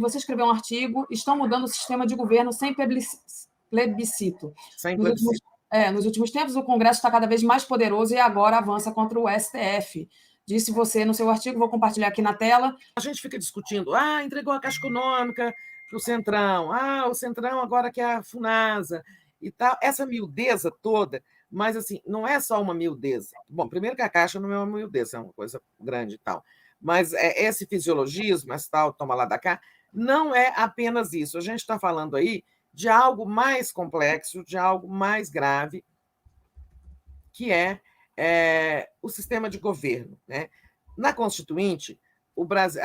você escreveu um artigo, estão mudando o sistema de governo sem plebiscito. Sem plebiscito. Nos últimos tempos, o Congresso está cada vez mais poderoso e agora avança contra o STF. Disse você no seu artigo, vou compartilhar aqui na tela. A gente fica discutindo, entregou a Caixa Econômica para o Centrão, o Centrão agora quer a FUNASA e tal, essa miudeza toda, mas assim, não é só uma miudeza. Bom, primeiro que a Caixa não é uma miudeza, é uma coisa grande e tal, mas esse fisiologismo, esse tal, toma lá da cá, não é apenas isso. A gente está falando aí de algo mais complexo, de algo mais grave, que é o sistema de governo, né? Na Constituinte, o Brasil,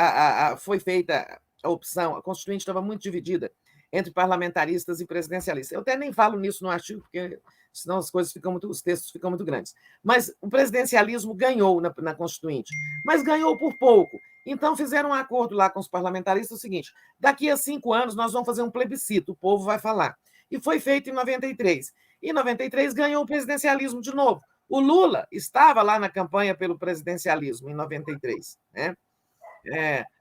foi feita a opção, a Constituinte estava muito dividida entre parlamentaristas e presidencialistas. Eu até nem falo nisso no artigo, porque senão as coisas os textos ficam muito grandes. Mas o presidencialismo ganhou na Constituinte, mas ganhou por pouco. Então, fizeram um acordo lá com os parlamentaristas, o seguinte, daqui a 5 anos nós vamos fazer um plebiscito, o povo vai falar. E foi feito em 93. Em 93 ganhou o presidencialismo de novo. O Lula estava lá na campanha pelo presidencialismo, em 93. Né?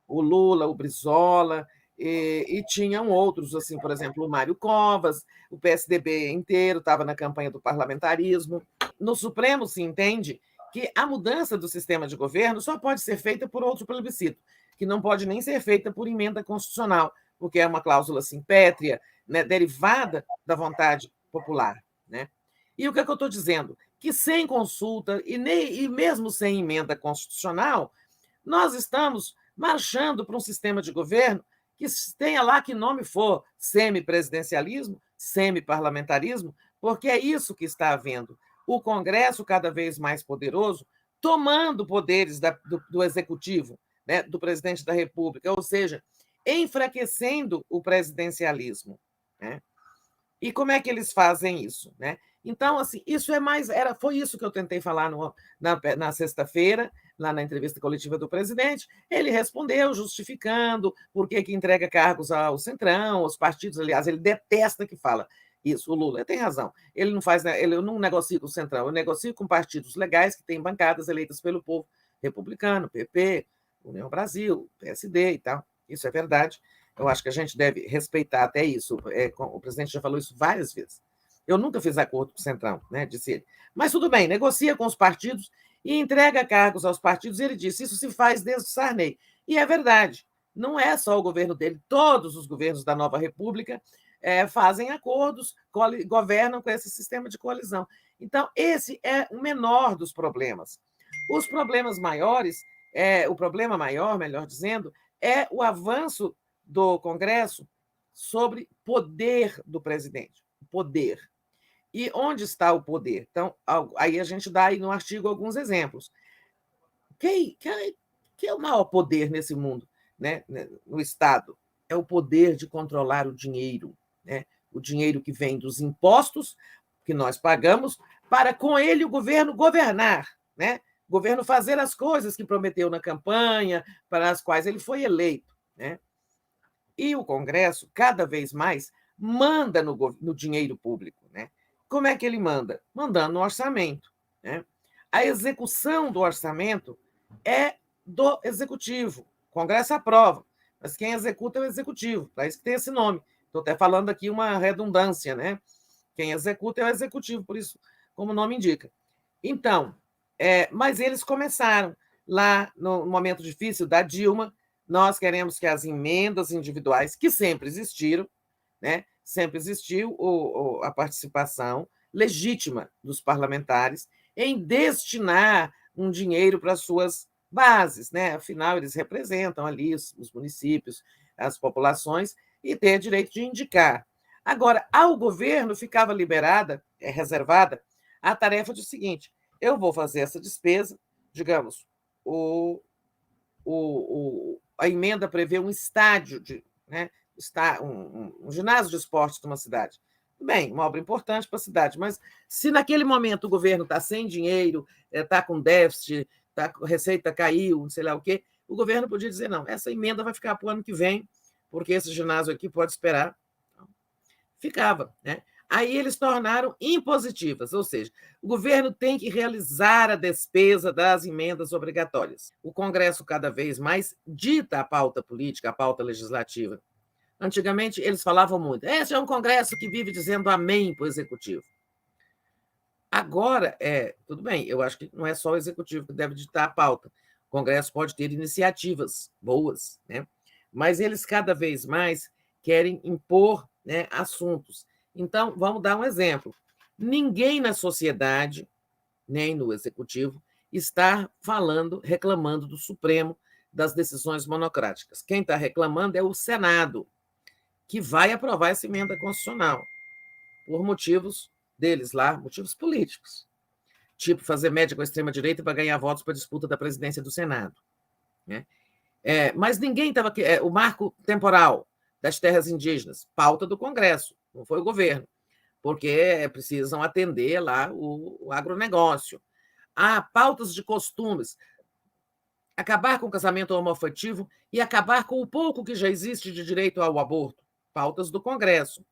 O Lula, o Brizola, e tinham outros, assim, por exemplo, o Mário Covas, o PSDB inteiro estava na campanha do parlamentarismo. No Supremo se entende que a mudança do sistema de governo só pode ser feita por outro plebiscito, que não pode nem ser feita por emenda constitucional, porque é uma cláusula assim, pétrea, né, derivada da vontade popular. Né? E o que é que eu estou dizendo? Que sem consulta e mesmo sem emenda constitucional, nós estamos marchando para um sistema de governo que tenha lá que nome for, semipresidencialismo, semiparlamentarismo, porque é isso que está havendo. O Congresso cada vez mais poderoso, tomando poderes do Executivo, né, do presidente da República, ou seja, enfraquecendo o presidencialismo. Né? E como é que eles fazem isso? Né? Então, assim, isso foi isso que eu tentei falar na sexta-feira, lá na entrevista coletiva do presidente. Ele respondeu justificando por que entrega cargos ao Centrão, aos partidos. Aliás, ele detesta que fala isso, o Lula. Ele tem razão. Ele não negocia com o Centrão, ele negocia com partidos legais que têm bancadas eleitas pelo povo republicano, PP, União Brasil, PSD e tal. Isso é verdade. Eu acho que a gente deve respeitar até isso. O presidente já falou isso várias vezes. Eu nunca fiz acordo com o Centrão, né, disse ele. Mas tudo bem, negocia com os partidos e entrega cargos aos partidos. Ele disse, isso se faz desde Sarney. E é verdade, não é só o governo dele, todos os governos da nova república fazem acordos, governam com esse sistema de coalizão. Então, esse é o menor dos problemas. Os problemas maiores, o problema maior, melhor dizendo, é o avanço do Congresso sobre poder do presidente. Poder. E onde está o poder? Então, aí a gente dá aí no artigo alguns exemplos. Quem é o maior poder nesse mundo, né? No Estado? É o poder de controlar o dinheiro. Né? O dinheiro que vem dos impostos que nós pagamos para, com ele, o governo governar. Né? O governo fazer as coisas que prometeu na campanha, para as quais ele foi eleito. Né? E o Congresso, cada vez mais, manda no dinheiro público. Né? Como é que ele manda? Mandando no orçamento. Né? A execução do orçamento é do Executivo. O Congresso aprova, mas quem executa é o Executivo, para isso que tem esse nome. Estou até falando aqui uma redundância, né? Quem executa é o Executivo, por isso, como o nome indica. Então, mas eles começaram lá no momento difícil da Dilma. Nós queremos que as emendas individuais, que sempre existiram, né? Sempre existiu a participação legítima dos parlamentares em destinar um dinheiro para as suas bases, né? Afinal, eles representam ali os municípios, as populações, e têm direito de indicar. Agora, ao governo ficava reservada a tarefa do seguinte: eu vou fazer essa despesa, digamos, a emenda prevê um estádio, né? Um ginásio de esportes de uma cidade. Bem, uma obra importante para a cidade, mas se naquele momento o governo está sem dinheiro, está com déficit, a receita caiu, sei lá o quê, o governo podia dizer, não, essa emenda vai ficar para o ano que vem, porque esse ginásio aqui pode esperar. Ficava. Né? Aí eles tornaram impositivas, ou seja, o governo tem que realizar a despesa das emendas obrigatórias. O Congresso cada vez mais dita a pauta política, a pauta legislativa. Antigamente eles falavam muito, esse é um Congresso que vive dizendo amém para o Executivo. Agora, tudo bem, eu acho que não é só o Executivo que deve ditar a pauta. O Congresso pode ter iniciativas boas, né? Mas eles cada vez mais querem impor, né, assuntos. Então, vamos dar um exemplo. Ninguém na sociedade, nem no Executivo, está falando, reclamando do Supremo, das decisões monocráticas. Quem está reclamando é o Senado, que vai aprovar essa emenda constitucional, por motivos deles lá, motivos políticos. Tipo, fazer média com a extrema-direita para ganhar votos para a disputa da presidência do Senado. Né? Mas ninguém estava... o marco temporal das terras indígenas, pauta do Congresso, não foi o governo, porque precisam atender lá o agronegócio. Pautas de costumes, acabar com o casamento homoafetivo e acabar com o pouco que já existe de direito ao aborto, pautas do Congresso.